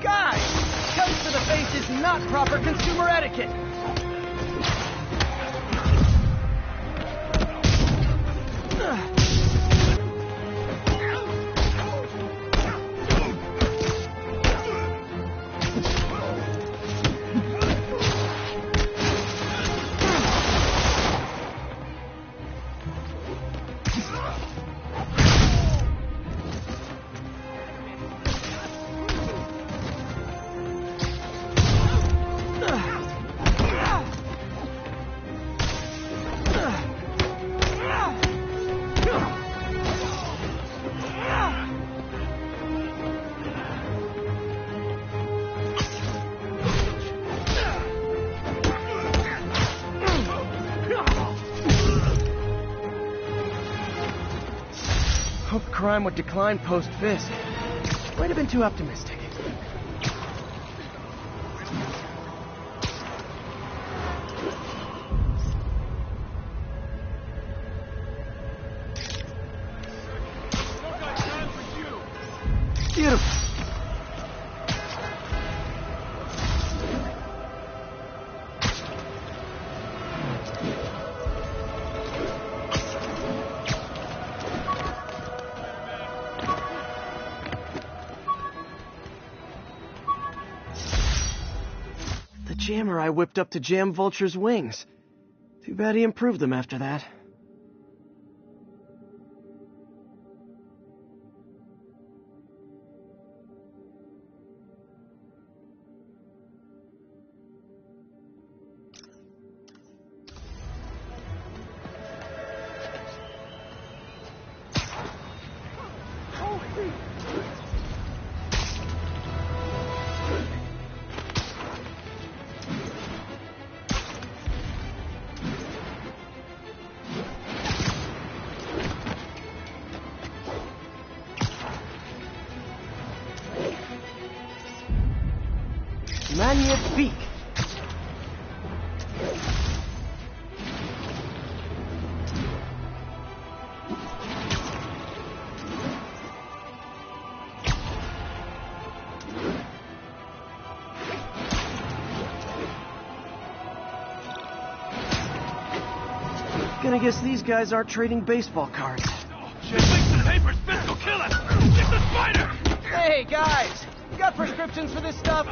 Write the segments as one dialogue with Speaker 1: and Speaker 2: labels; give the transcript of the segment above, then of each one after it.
Speaker 1: Guys! Cuts to the face is not proper consumer etiquette! Hope crime would decline post-Fisk. Might have been too optimistic. Beautiful. The jammer I whipped up to jam Vulture's wings. Too bad he improved them after that. Magnifique! Gonna guess these guys aren't trading baseball cards.
Speaker 2: Shit, links and papers, Fisk will kill us! Get the spider!
Speaker 1: Hey, guys! You got prescriptions for this stuff?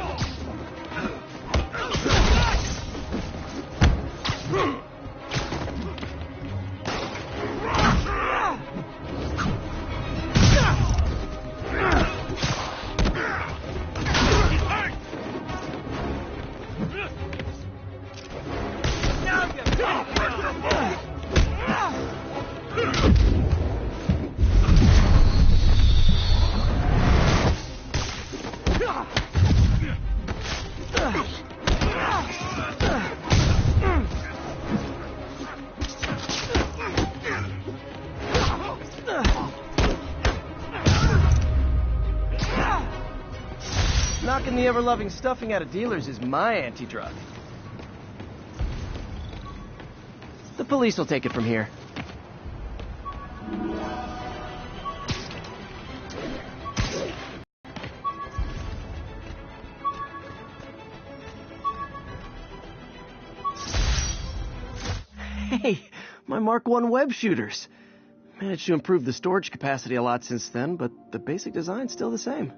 Speaker 1: Knocking the ever-loving stuffing out of dealers is my anti-drug. The police will take it from here. Hey, my Mark I web shooters. Managed to improve the storage capacity a lot since then, but the basic design's still the same.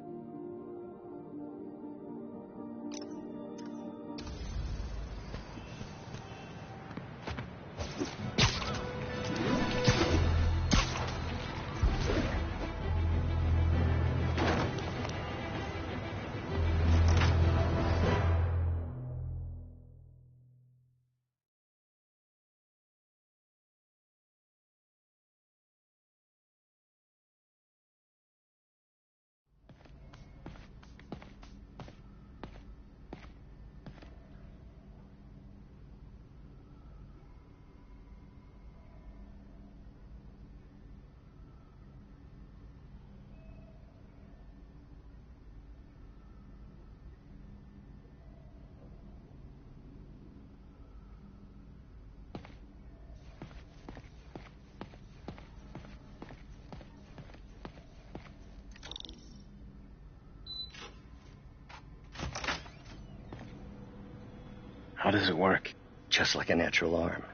Speaker 3: How does it work? Just like a natural arm.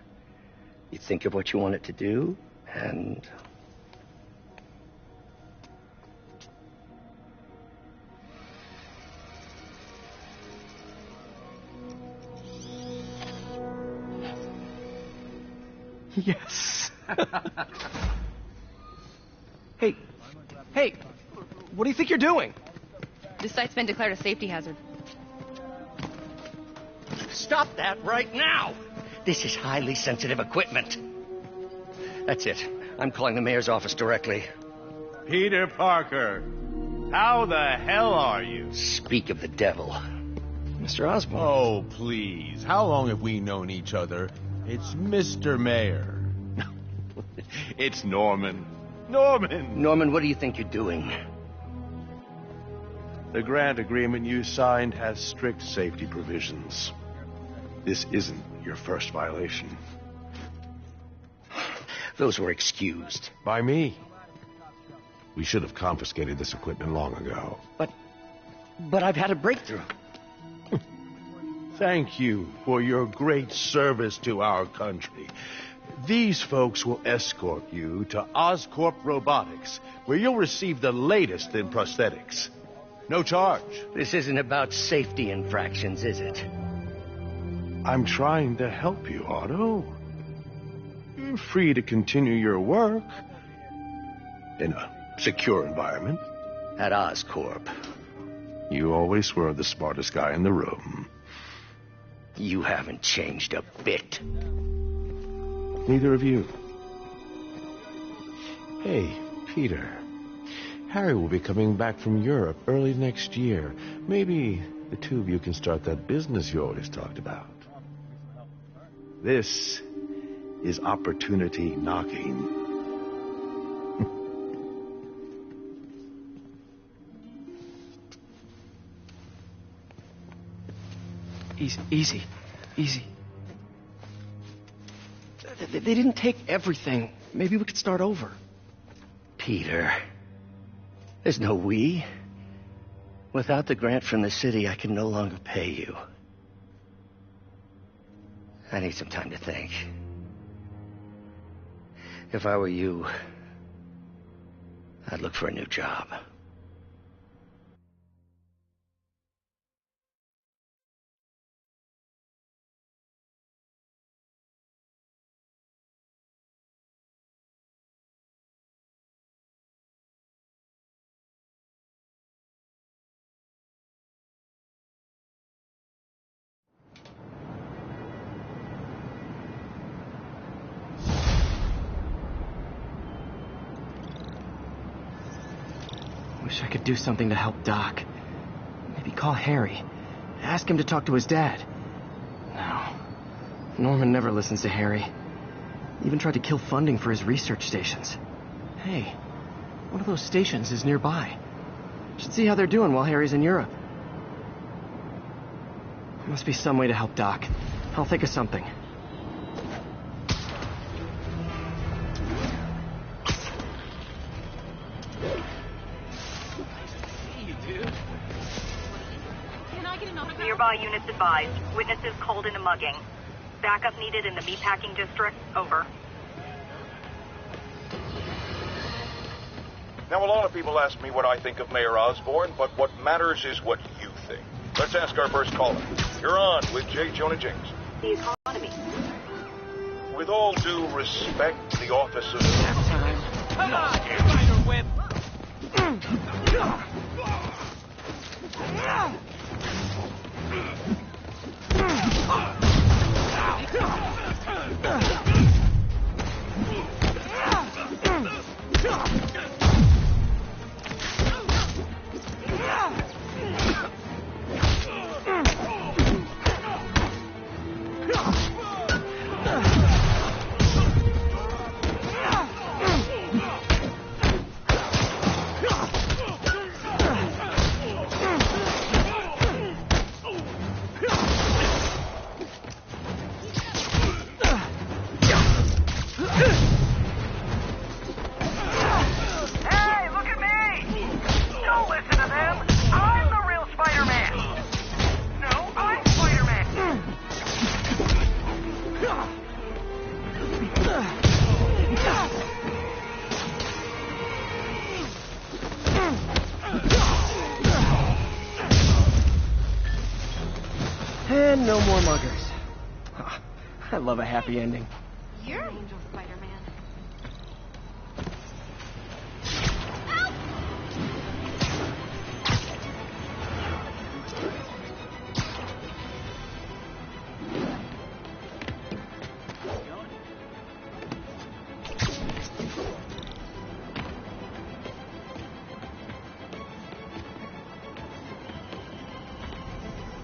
Speaker 3: You think of what you want it to do, and...
Speaker 1: Yes. Hey, what do you think you're doing?
Speaker 4: This site's been declared a safety hazard.
Speaker 3: Stop that right now! This is highly sensitive equipment. That's it. I'm calling the mayor's office directly.
Speaker 5: Peter Parker, how the hell are you?
Speaker 3: Speak of the devil.
Speaker 1: Mr. Osborn.
Speaker 5: Oh, please. How long have we known each other? It's Mr. Mayor. It's Norman.
Speaker 3: Norman, what do you think you're doing?
Speaker 5: The grant agreement you signed has strict safety provisions. This isn't your first violation.
Speaker 3: Those were excused.
Speaker 5: By me. We should have confiscated this equipment long ago.
Speaker 3: But I've had a breakthrough.
Speaker 5: Thank you for your great service to our country. These folks will escort you to Oscorp Robotics, where you'll receive the latest in prosthetics. No charge.
Speaker 3: This isn't about safety infractions, is it?
Speaker 5: I'm trying to help you, Otto. You're free to continue your work in a secure environment.
Speaker 3: At Oscorp.
Speaker 5: You always were the smartest guy in the room.
Speaker 3: You haven't changed a bit.
Speaker 5: Neither of you. Hey, Peter. Harry will be coming back from Europe early next year. Maybe the two of you can start that business you always talked about. This is opportunity knocking.
Speaker 1: Easy. They didn't take everything. Maybe we could start over.
Speaker 3: Peter, there's no we. Without the grant from the city, I can no longer pay you. I need some time to think. If I were you, I'd look for a new job.
Speaker 1: Wish I could do something to help Doc. Maybe call Harry. Ask him to talk to his dad. No. Norman never listens to Harry. Even tried to kill funding for his research stations. Hey, one of those stations is nearby. Should see how they're doing while Harry's in Europe. There must be some way to help Doc. I'll think of something.
Speaker 6: Nearby units advised. Witnesses called in a mugging. Backup needed in the meatpacking district. Over.
Speaker 7: Now, a lot of people ask me what I think of Mayor Osborn, but what matters is what you think. Let's ask our first caller. You're on with J. Jonah James.
Speaker 6: The economy.
Speaker 7: With all due respect, the office of...
Speaker 2: Spider web.
Speaker 1: no more muggers. Ah, I love a happy ending.
Speaker 6: You're Angel Spider-Man.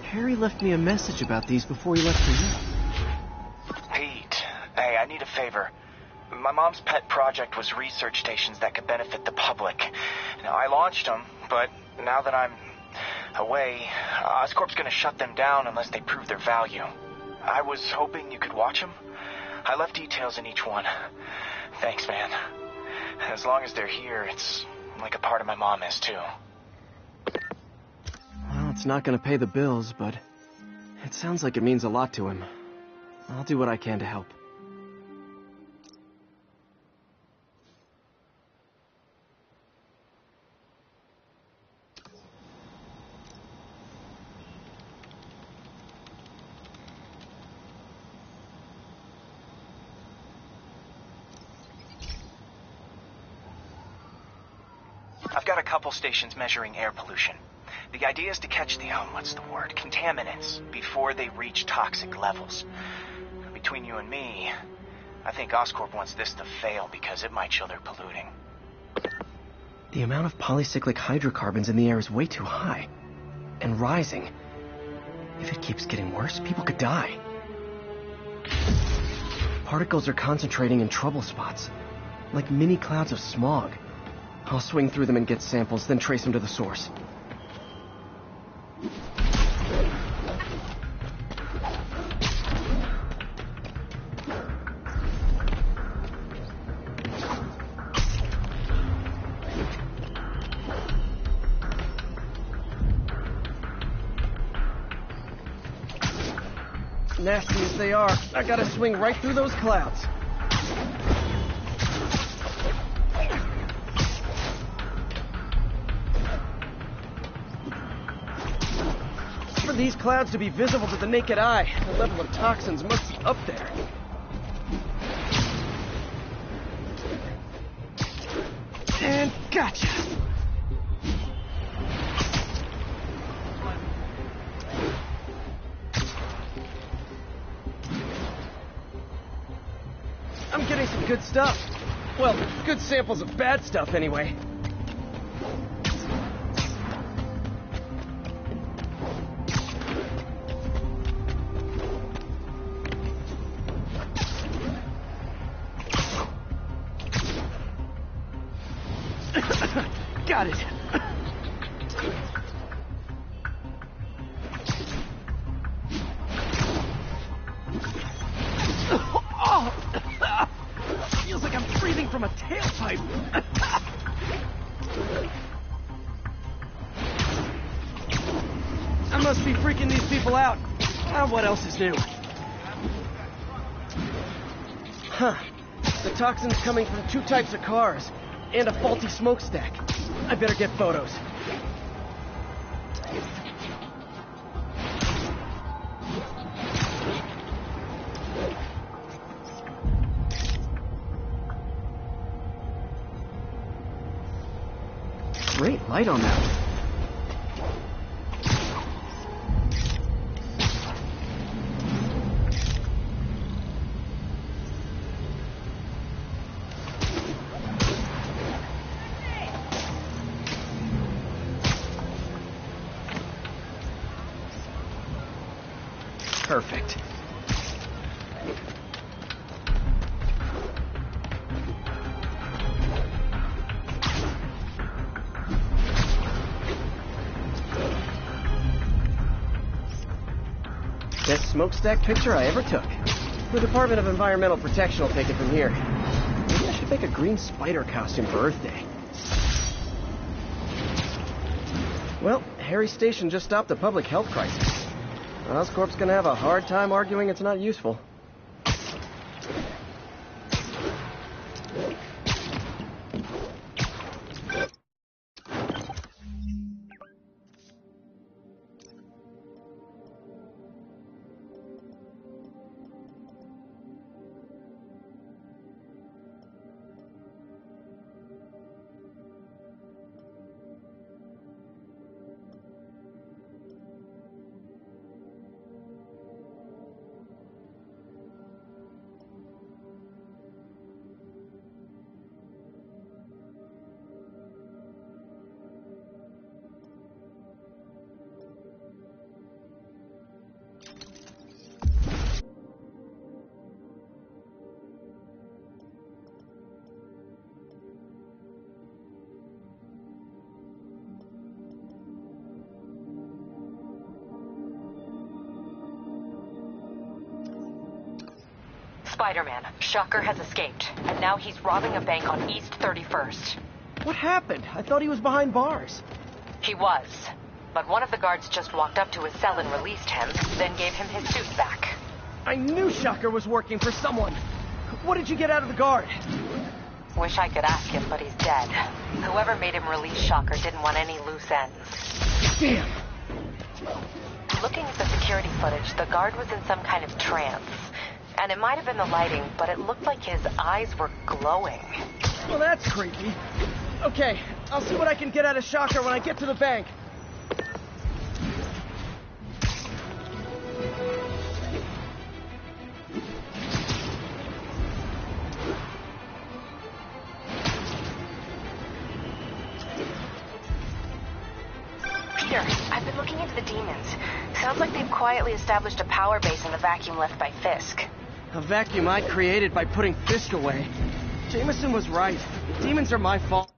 Speaker 1: Harry left me a message about these before he left for you.
Speaker 8: Pete, hey, I need a favor. My mom's pet project was research stations that could benefit the public. Now, I launched them, but now that I'm away, Oscorp's gonna shut them down unless they prove their value. I was hoping you could watch them. I left details in each one. Thanks, man. As long as they're here, it's like a part of my mom is, too.
Speaker 1: Well, it's not gonna pay the bills, but it sounds like it means a lot to him. I'll do what I can to help.
Speaker 8: I've got a couple stations measuring air pollution. The idea is to catch the, contaminants before they reach toxic levels. Between you and me, I think Oscorp wants this to fail because it might show they're polluting.
Speaker 1: The amount of polycyclic hydrocarbons in the air is way too high. And rising. If it keeps getting worse, people could die. Particles are concentrating in trouble spots, like mini clouds of smog. I'll swing through them and get samples, then trace them to the source. Nasty as they are, I gotta swing right through those clouds. For these clouds to be visible to the naked eye, the level of toxins must be up there. And gotcha! I'm getting some good stuff. Well, good samples of bad stuff, anyway. Got it. Feels like I'm breathing from a tailpipe. I must be freaking these people out. What else is new? Huh. The toxin's coming from 2 types of cars and a faulty smokestack. I better get photos. Great light on that one. Perfect. Best smokestack picture I ever took. The Department of Environmental Protection will take it from here. Maybe I should make a green spider costume for Earth Day. Well, Harry's station just stopped a public health crisis. Oscorp's gonna have a hard time arguing it's not useful.
Speaker 9: Spider-Man, Shocker has escaped, and now he's robbing a bank on East 31st.
Speaker 1: What happened? I thought he was behind bars.
Speaker 9: He was, but one of the guards just walked up to his cell and released him, then gave him his suit back.
Speaker 1: I knew Shocker was working for someone. What did you get out of the guard?
Speaker 9: Wish I could ask him, but he's dead. Whoever made him release Shocker didn't want any loose ends.
Speaker 1: Damn!
Speaker 9: Looking at the security footage, the guard was in some kind of trance. And it might have been the lighting, but it looked like his eyes were glowing.
Speaker 1: Well, that's creepy. Okay, I'll see what I can get out of Shocker when I get to the bank.
Speaker 9: Peter, I've been looking into the demons. Sounds like they've quietly established a power base in the vacuum left by Fisk.
Speaker 1: A vacuum I created by putting Fisk away. Jameson was right. The demons are my fault.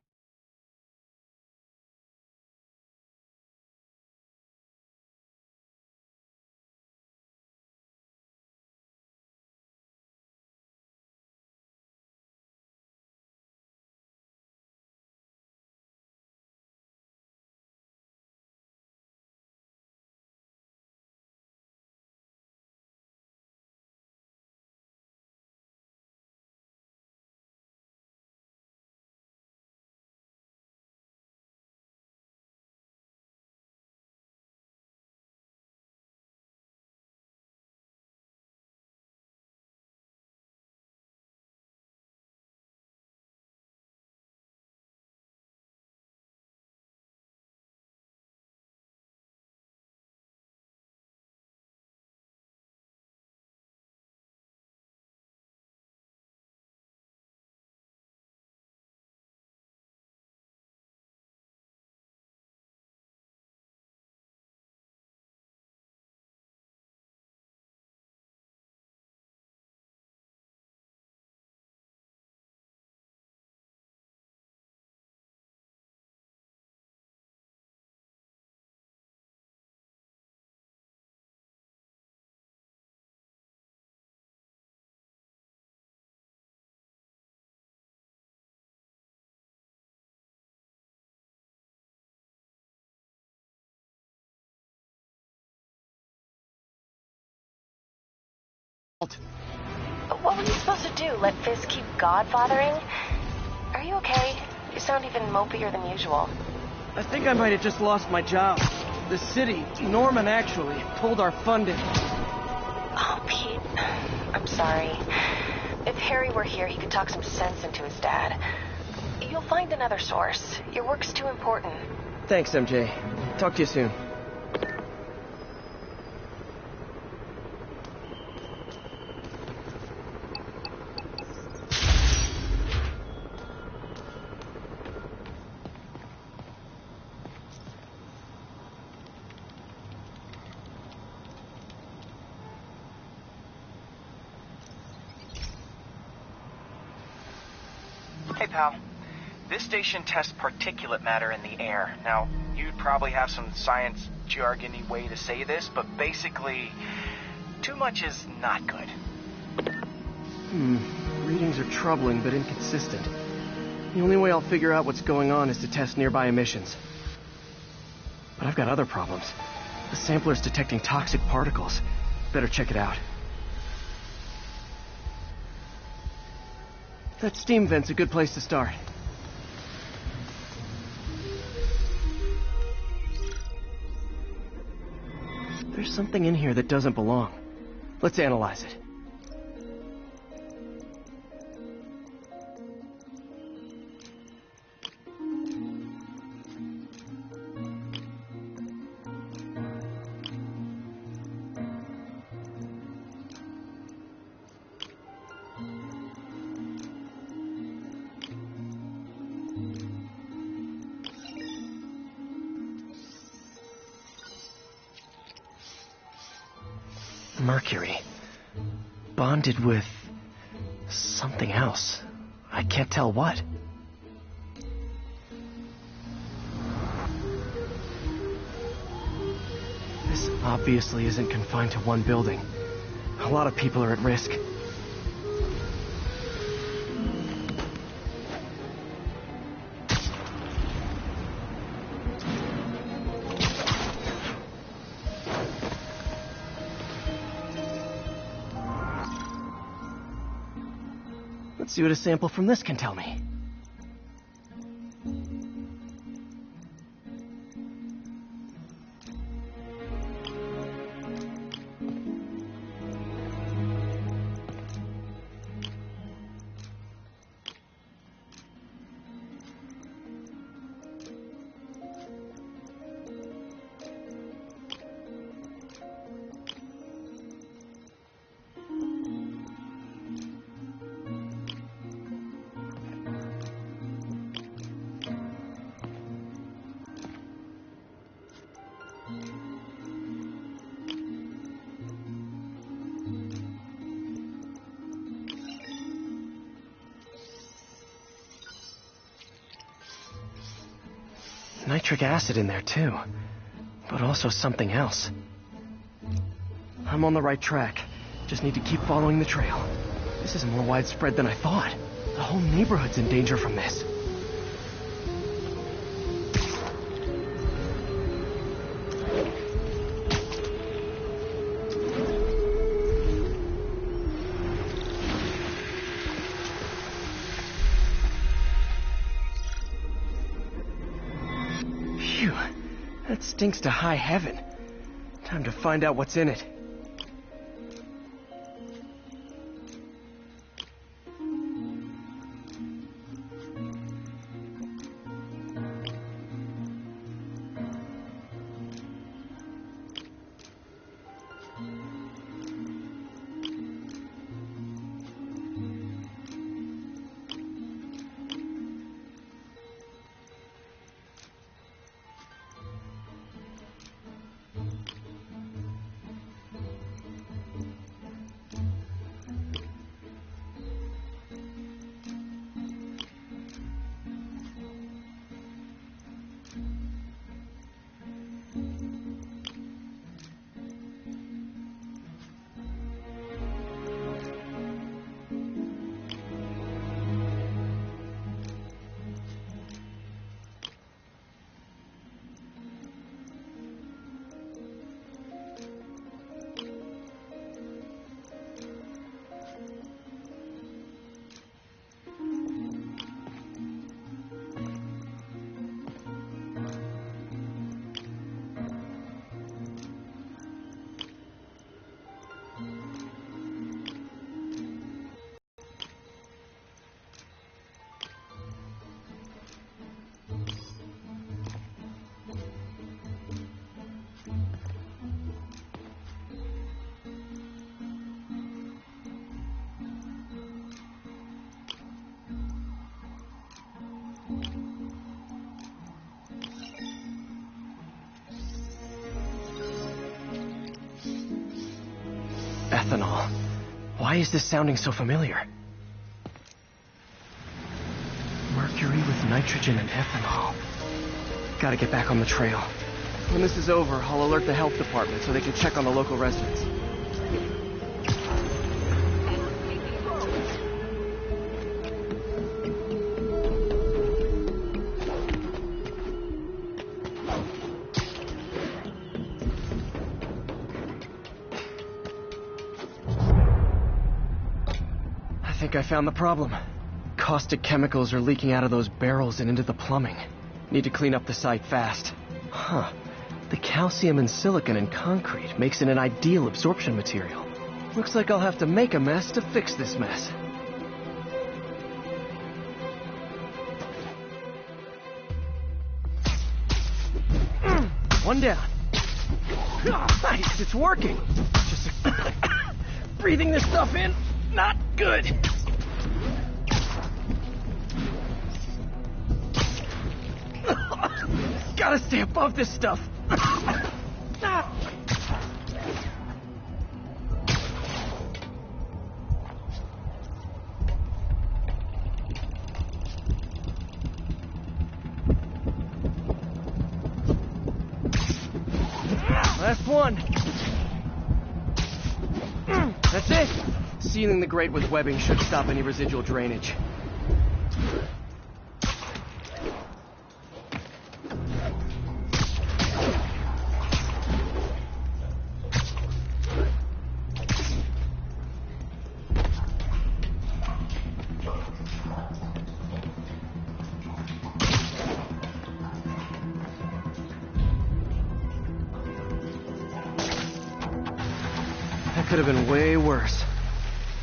Speaker 9: What were you supposed to do? Let Fisk keep godfathering? Are you okay? You sound even mopier than usual.
Speaker 1: I think I might have just lost my job. The city, Norman actually, pulled our funding.
Speaker 9: Oh, Pete. I'm sorry. If Harry were here, he could talk some sense into his dad. You'll find another source. Your work's too important.
Speaker 1: Thanks, MJ. Talk to you soon.
Speaker 8: Hey, pal. This station tests particulate matter in the air. Now, you'd probably have some science jargony way to say this, but basically, too much is not good.
Speaker 1: Readings are troubling but inconsistent. The only way I'll figure out what's going on is to test nearby emissions. But I've got other problems. The sampler's detecting toxic particles. Better check it out. That steam vent's a good place to start. There's something in here that doesn't belong. Let's analyze it. Mercury. Bonded with something else. I can't tell what. This obviously isn't confined to one building. A lot of people are at risk. Let's see what a sample from this can tell me. Nitric acid in there, too. But also something else. I'm on the right track. Just need to keep following the trail. This is more widespread than I thought. The whole neighborhood's in danger from this. That stinks to high heaven. Time to find out what's in it. Ethanol. Why is this sounding so familiar? Mercury with nitrogen and ethanol. Gotta get back on the trail. When this is over, I'll alert the health department so they can check on the local residents. I think I found the problem. Caustic chemicals are leaking out of those barrels and into the plumbing. Need to clean up the site fast. Huh. The calcium and silicon in concrete makes it an ideal absorption material. Looks like I'll have to make a mess to fix this mess. One down. Nice, it's working. Just breathing this stuff in, not good. Gotta stay above this stuff. Last one. That's it. Sealing the grate with webbing should stop any residual drainage. could have been way worse.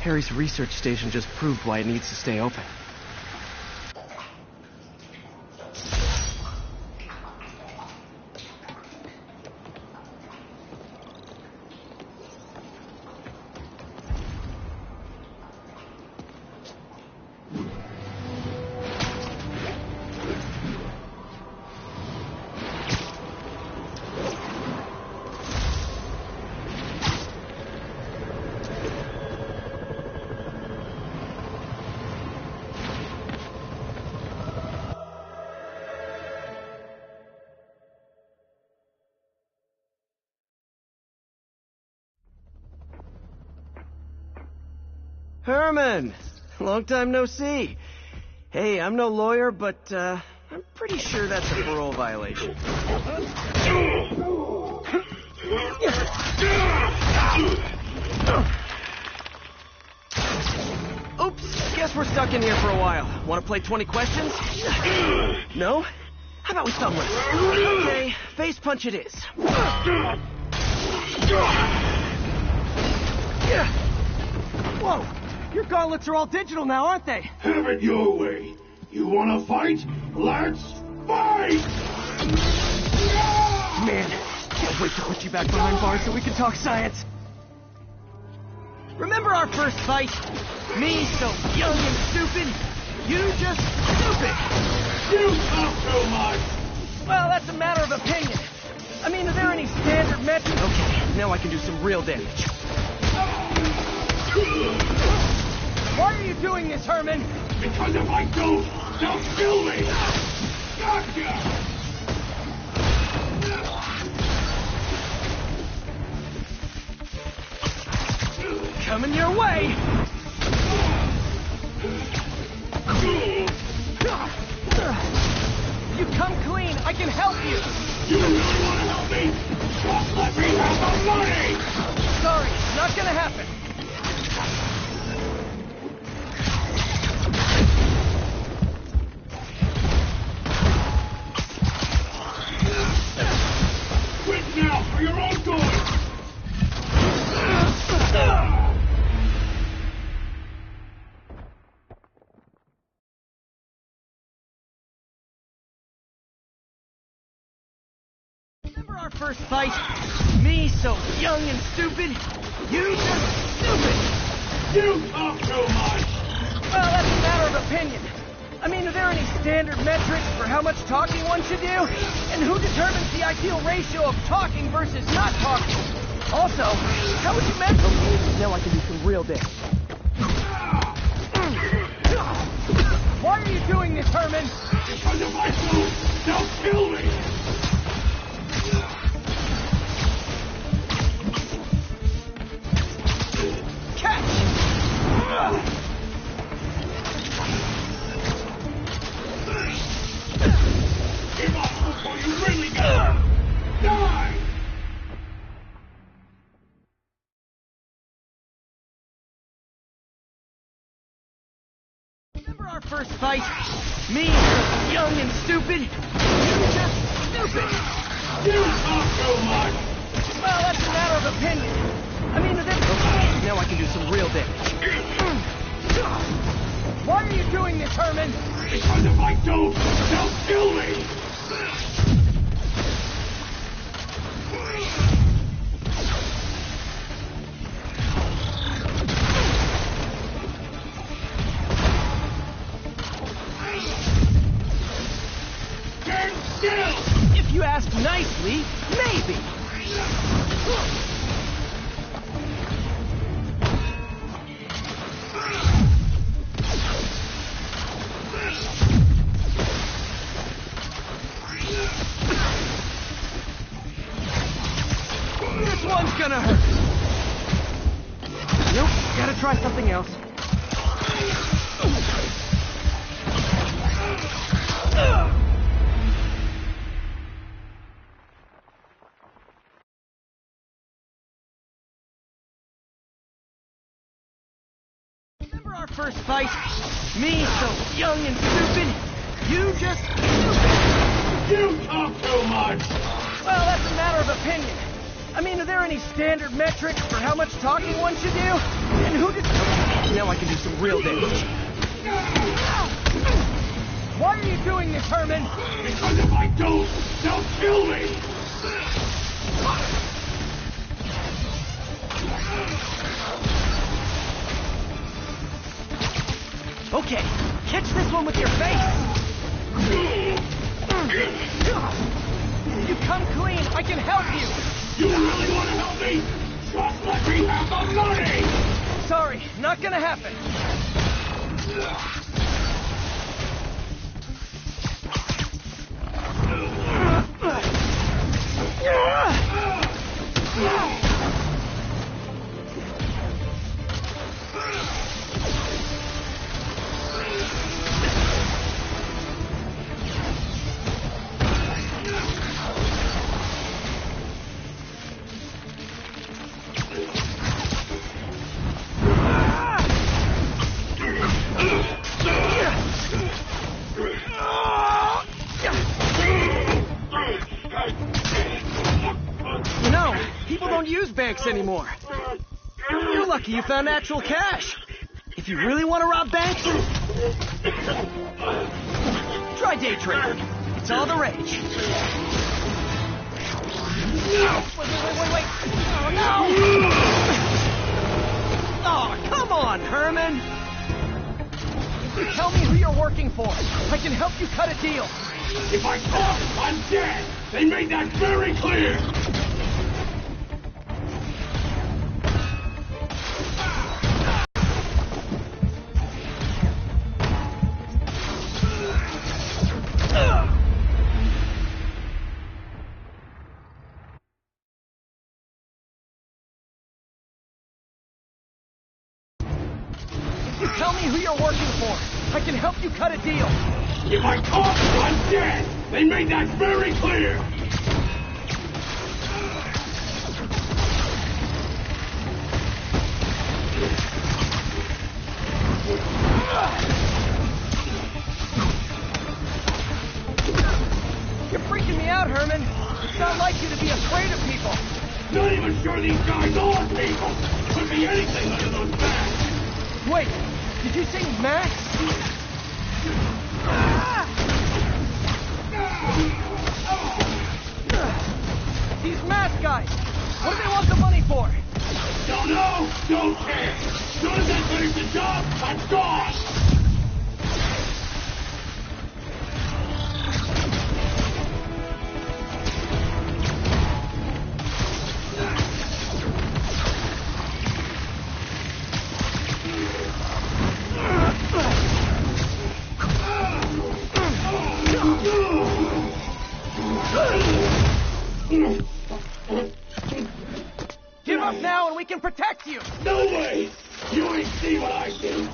Speaker 1: Harry's research station just proved why it needs to stay open. Herman! Long time no see. Hey, I'm no lawyer, but, I'm pretty sure that's a parole violation. Oops, guess we're stuck in here for a while. Want to play 20 questions? No? How about we thumb wrestle? Okay, face punch it is. Whoa! Your gauntlets are all digital now, aren't they?
Speaker 2: Have it your way. You wanna fight? Let's fight!
Speaker 1: Man, can't wait to put you back behind bars so we can talk science. Remember our first fight? Me so young and stupid, you just stupid.
Speaker 2: You talk too much!
Speaker 1: Well, that's a matter of opinion. I mean, are there any standard metrics? Okay, now I can do some real damage. Why are you doing this, Herman?
Speaker 2: Because if I don't, they'll kill me! Gotcha!
Speaker 1: Coming your way! You come clean, I can help you!
Speaker 2: You really want to help me? Just let me have the money!
Speaker 1: Sorry, not gonna happen.
Speaker 2: Quit now for your own good!
Speaker 1: Remember our first fight? Me so young and stupid, you just stupid!
Speaker 2: You talk too much!
Speaker 1: Well, that's a matter of opinion. I mean, are there any standard metrics for how much talking one should do? And who determines the ideal ratio of talking versus not talking? Also, how would you measure? Okay, now I can do some real damage. Why are you doing this, Herman?
Speaker 2: Because if I don't, they'll kill me! Give up before you really go! Die!
Speaker 1: Remember our first fight? Me, young and stupid, you just stupid!
Speaker 2: You talk too much!
Speaker 1: Well, that's a matter of opinion. I mean, okay, now I can do some real damage. Why are you doing this, Herman?
Speaker 2: Because if I don't, they'll kill me! Stand still!
Speaker 1: If you ask nicely, maybe. This one's gonna hurt. Nope, gotta try something else. Remember our first fight? Me so young and stupid, you just stupid.
Speaker 2: You talk too much!
Speaker 1: Well, that's a matter of opinion. I mean, are there any standard metrics for how much talking one should do? And who did... Now I can do some real damage. Why are you doing this, Herman?
Speaker 2: Because if I don't, they'll kill me!
Speaker 1: Okay, catch this one with your face! You come clean, I can help you!
Speaker 2: You really want to help me? Just let me have the money!
Speaker 1: Sorry, not gonna happen. You know, people don't use banks anymore. You're lucky you found actual cash. If you really want to rob banks, try day trading. It's all the rage. Wait. Oh, no! Oh, come on, Herman! Tell me who you're working for. I can help you cut a deal.
Speaker 2: If I talk, I'm dead! They made that very clear!
Speaker 1: Tell me who you're working for. I can help you cut a deal.
Speaker 2: If I talk, I'm dead! They made that very clear!
Speaker 1: You're freaking me out, Herman. It's not like you to be afraid of people.
Speaker 2: Not even sure these guys are people! Could be anything under those masks!
Speaker 1: Wait, did you say Max? These mask guys, what do they want the money for?
Speaker 2: Don't know, don't care! As soon as I finish the job, I'm gone!
Speaker 1: Give up now and we can protect you!
Speaker 2: No way! You ain't see what I do!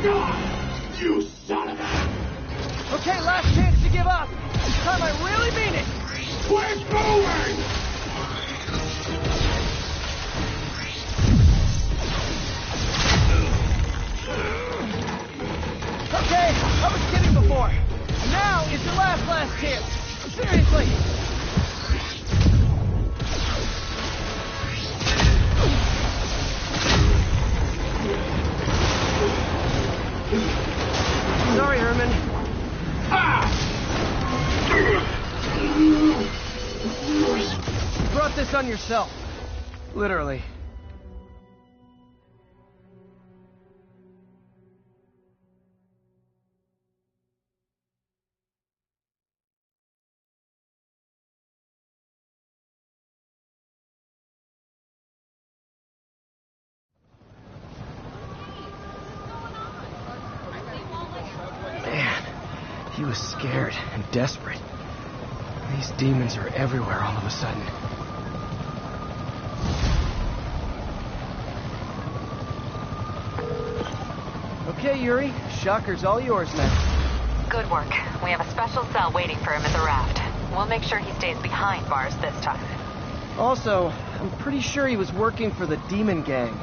Speaker 2: God! You son of a...
Speaker 1: Okay, last chance to give up. This time I really mean it.
Speaker 2: Quit moving!
Speaker 1: Okay, I was kidding before. Now is your last chance. Seriously. Sorry, Herman. You brought this on yourself. Literally. He was scared and desperate. These demons are everywhere all of a sudden. Okay, Yuri. Shocker's all yours now.
Speaker 10: Good work. We have a special cell waiting for him at the raft. We'll make sure he stays behind bars this time.
Speaker 1: Also, I'm pretty sure he was working for the Demon Gang.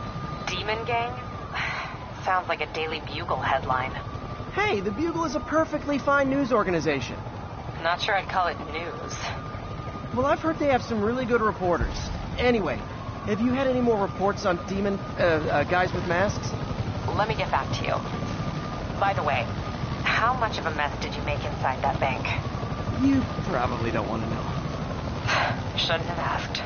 Speaker 10: Demon Gang? Sounds like a Daily Bugle headline.
Speaker 1: Hey, the Bugle is a perfectly fine news organization.
Speaker 10: Not sure I'd call it news.
Speaker 1: Well, I've heard they have some really good reporters. Anyway, have you had any more reports on demon, guys with masks?
Speaker 10: Let me get back to you. By the way, how much of a mess did you make inside that bank?
Speaker 1: You probably don't want to know.
Speaker 10: Shouldn't have asked.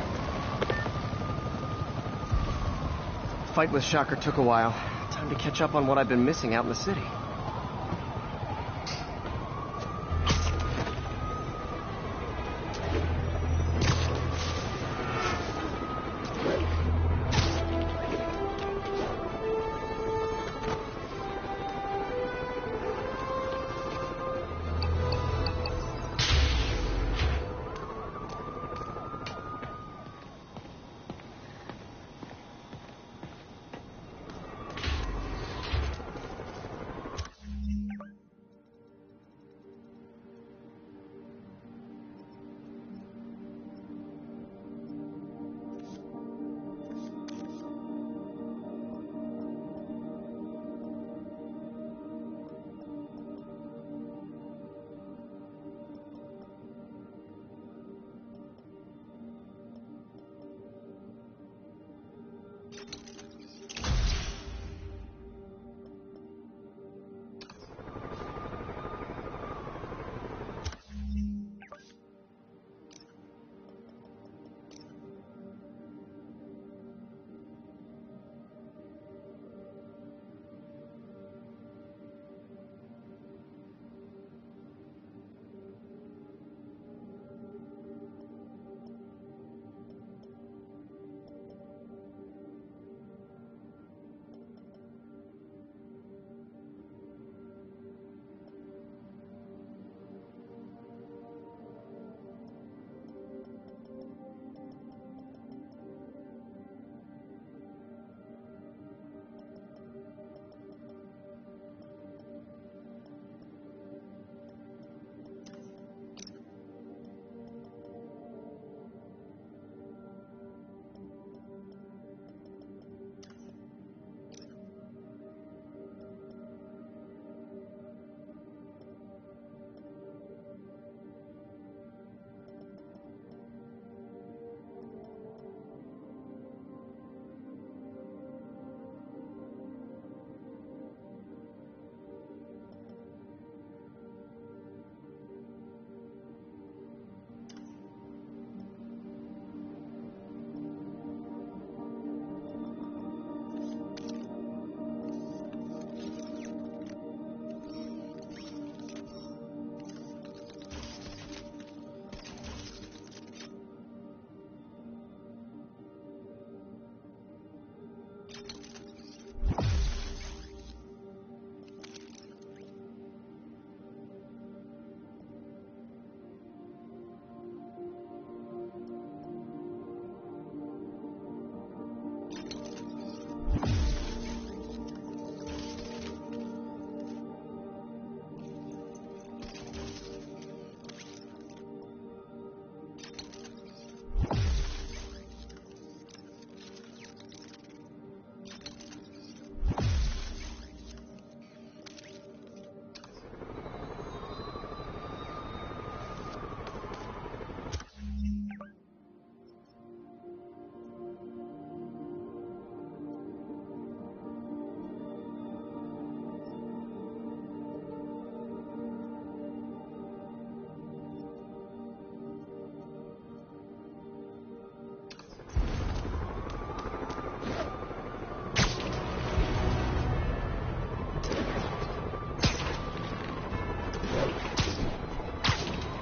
Speaker 1: Fight with Shocker took a while. Time to catch up on what I've been missing out in the city.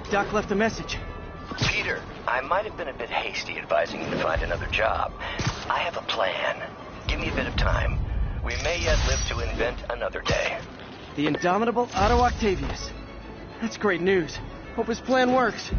Speaker 1: Doc left a message.
Speaker 3: Peter, I might have been a bit hasty advising you to find another job. I have a plan. Give me a bit of time. We may yet live to invent another day.
Speaker 1: The indomitable Otto Octavius. That's great news. Hope his plan works.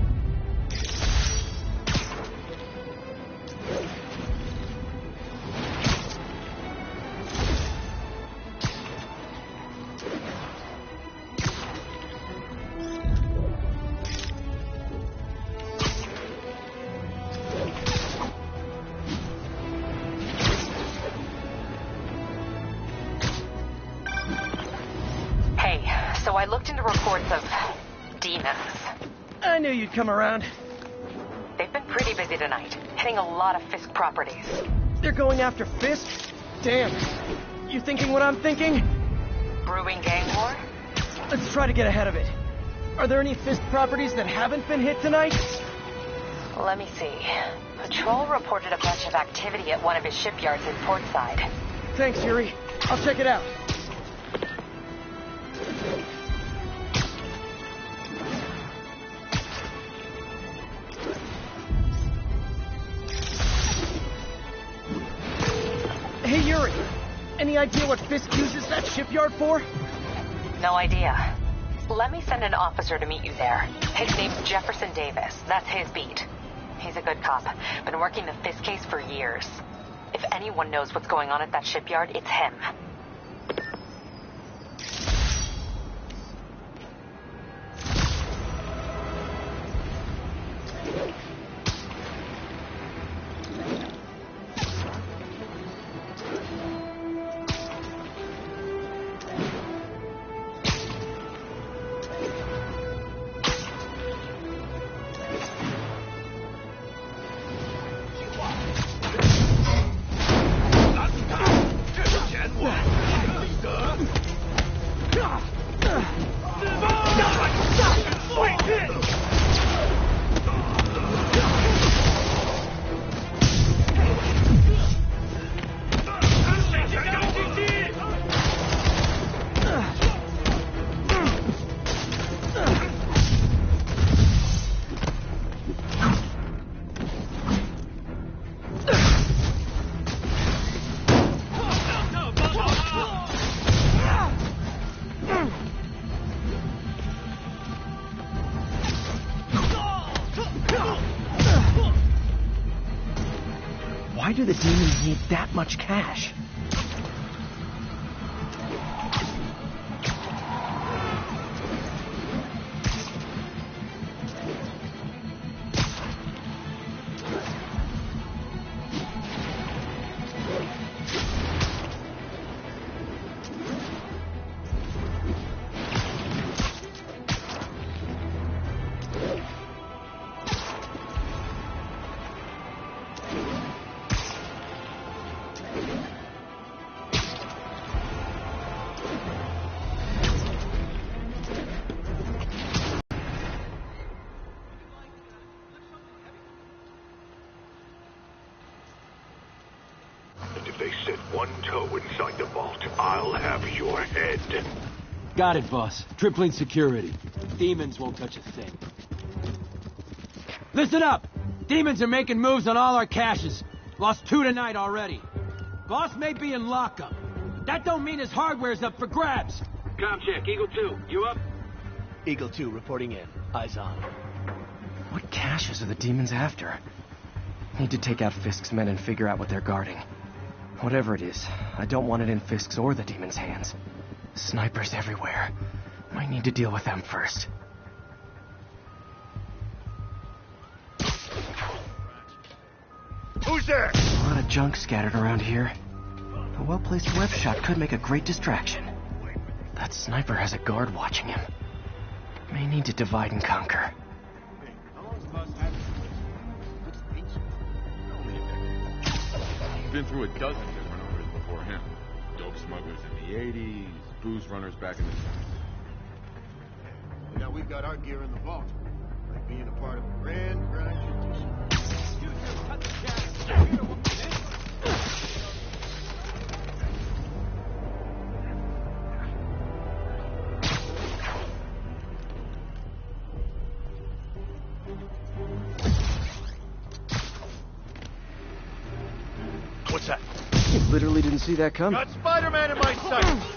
Speaker 10: Hey, looked into reports of demons.
Speaker 1: I knew you'd come around.
Speaker 10: They've been pretty busy tonight, hitting a lot of Fisk properties.
Speaker 1: They're going after Fisk? Damn. You thinking what I'm thinking?
Speaker 10: Brewing gang war?
Speaker 1: Let's try to get ahead of it. Are there any Fisk properties that haven't been hit tonight?
Speaker 10: Let me see. Patrol reported a bunch of activity at one of his shipyards in Portside.
Speaker 1: Thanks, Yuri. I'll check it out. Hey, Yuri. Any idea what Fisk uses that shipyard for?
Speaker 10: No idea. Let me send an officer to meet you there. His name's Jefferson Davis. That's his beat. He's a good cop. Been working the Fisk case for years. If anyone knows what's going on at that shipyard, it's him. Why do the demons need that much cash?
Speaker 2: If they set one toe inside the vault, I'll have your head.
Speaker 11: Got it, boss. Tripling security. Demons won't touch a thing. Listen up! Demons are making moves on all our caches. Lost 2 tonight already. Boss may be in lockup. That don't mean his hardware's up for grabs.
Speaker 12: Com check, Eagle 2, you up?
Speaker 11: Eagle 2 reporting in. Eyes on.
Speaker 1: What caches are the demons after? Need to take out Fisk's men and figure out what they're guarding. Whatever it is, I don't want it in Fisk's or the demons' hands. Snipers everywhere. Might need to deal with them first.
Speaker 2: Who's there?
Speaker 1: A lot of junk scattered around here. A well-placed web shot could make a great distraction. That sniper has a guard watching him. May need to divide and conquer.
Speaker 13: Been through a dozen different owners before him. Dope smugglers in the 80s, booze runners back in the 70s.
Speaker 5: Now we've got our gear in the vault. Like being a part of a grand tradition. You just cut the cat.
Speaker 2: What's that?
Speaker 1: You literally didn't see that coming.
Speaker 5: Got Spider-Man in my sight!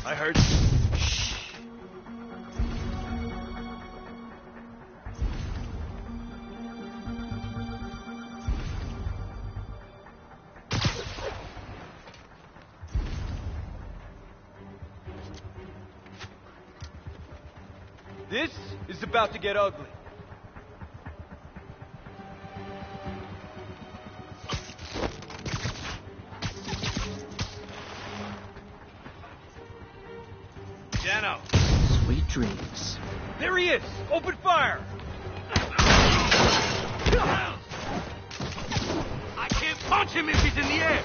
Speaker 14: I heard.
Speaker 11: This is about to get ugly.
Speaker 14: Dano.
Speaker 1: Sweet dreams.
Speaker 11: There he is! Open fire!
Speaker 14: I can't punch him if he's in the air.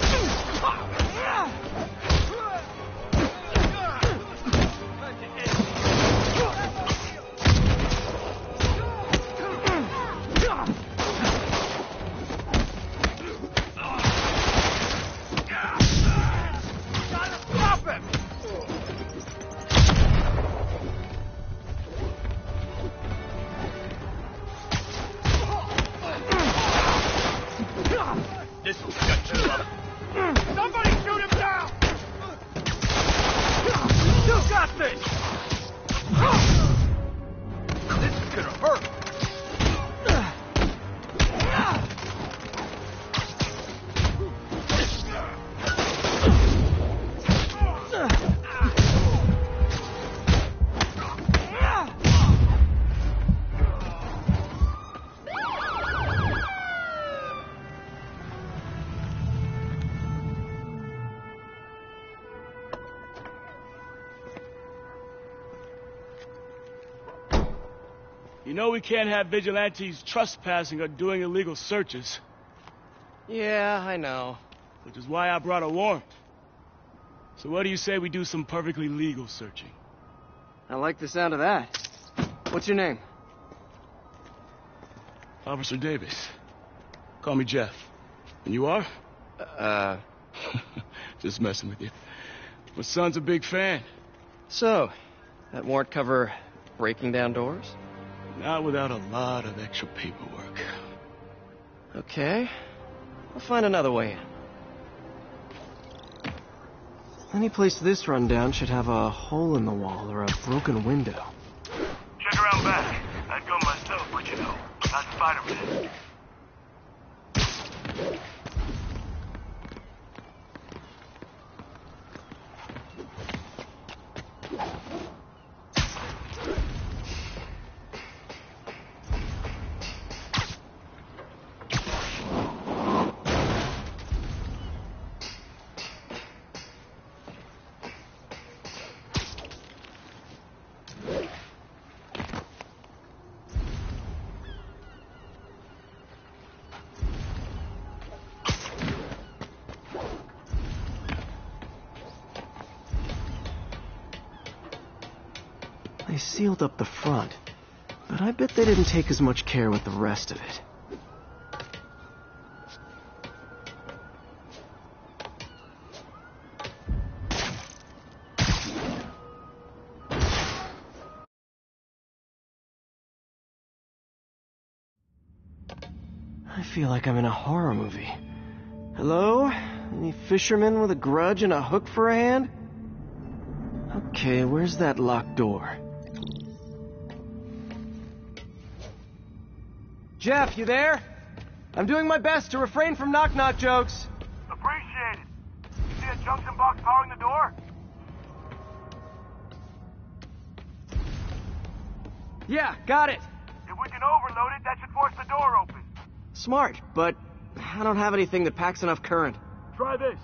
Speaker 14: This will shut you up. Somebody shoot him down!
Speaker 11: You got this! This is gonna hurt.
Speaker 14: You know we can't have vigilantes trespassing or doing illegal searches.
Speaker 1: Yeah, I know.
Speaker 14: Which is why I brought a warrant. So what do you say we do some perfectly legal searching?
Speaker 1: I like the sound of that. What's your name?
Speaker 14: Officer Davis. Call me Jeff. And you are? Just messing with you. My son's a big fan.
Speaker 1: So, that warrant cover breaking down doors?
Speaker 14: Not without a lot of extra paperwork.
Speaker 1: Okay. I'll find another way in. Any place this rundown should have a hole in the wall or a broken window.
Speaker 2: Check around back. I'd go myself, but you know, not Spider-Man.
Speaker 1: They sealed up the front, but I bet they didn't take as much care with the rest of it. I feel like I'm in a horror movie. Hello? Any fisherman with a grudge and a hook for a hand? Okay, where's that locked door? Jeff, you there? I'm doing my best to refrain from knock-knock jokes.
Speaker 2: Appreciate it. You see a junction box powering the door?
Speaker 1: Yeah, got it.
Speaker 2: If we can overload it, that should force the door open.
Speaker 1: Smart, but I don't have anything that packs enough current.
Speaker 2: Try this.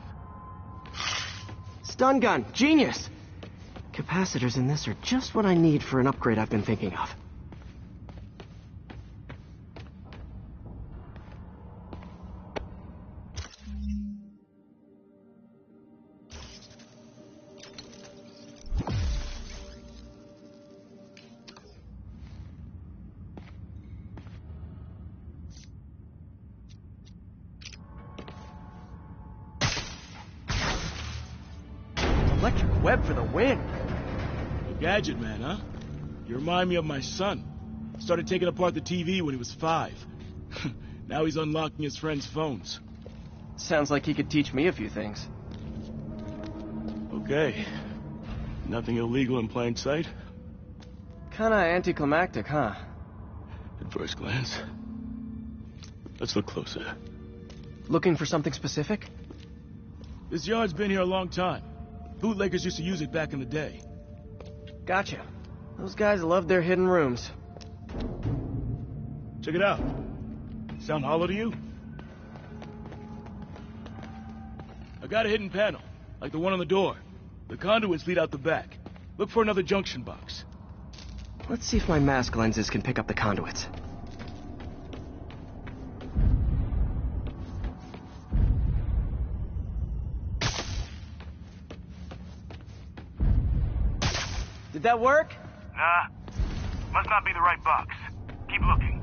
Speaker 1: Stun gun, genius! Capacitors in this are just what I need for an upgrade I've been thinking of. Electric web for the win.
Speaker 14: A gadget man, huh? You remind me of my son. Started taking apart the TV when he was 5. Now he's unlocking his friends' phones.
Speaker 1: Sounds like he could teach me a few things.
Speaker 14: Okay. Nothing illegal in plain sight?
Speaker 1: Kinda anticlimactic, huh?
Speaker 14: At first glance. Let's look closer.
Speaker 1: Looking for something specific?
Speaker 14: This yard's been here a long time. Bootleggers used to use it back in the day.
Speaker 1: Gotcha. Those guys love their hidden rooms.
Speaker 14: Check it out. Sound hollow to you? I got a hidden panel, like the one on the door. The conduits lead out the back. Look for another junction box.
Speaker 1: Let's see if my mask lenses can pick up the conduits. Did that work?
Speaker 12: Nah. Must not be the right box. Keep looking.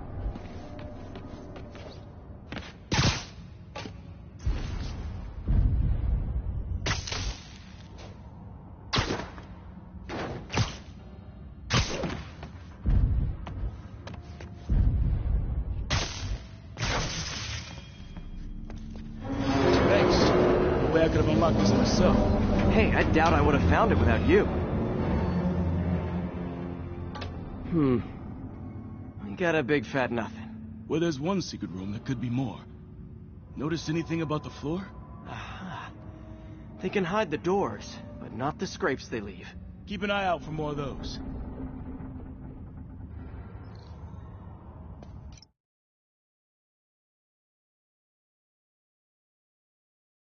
Speaker 14: Thanks. No way I could have unlocked this myself.
Speaker 1: Hey, I doubt I would have found it without you. I got a big fat nothing.
Speaker 14: Well, there's one secret room that could be more. Notice anything about the floor?
Speaker 1: Aha. They can hide the doors, but not the scrapes they leave.
Speaker 14: Keep an eye out for more of those.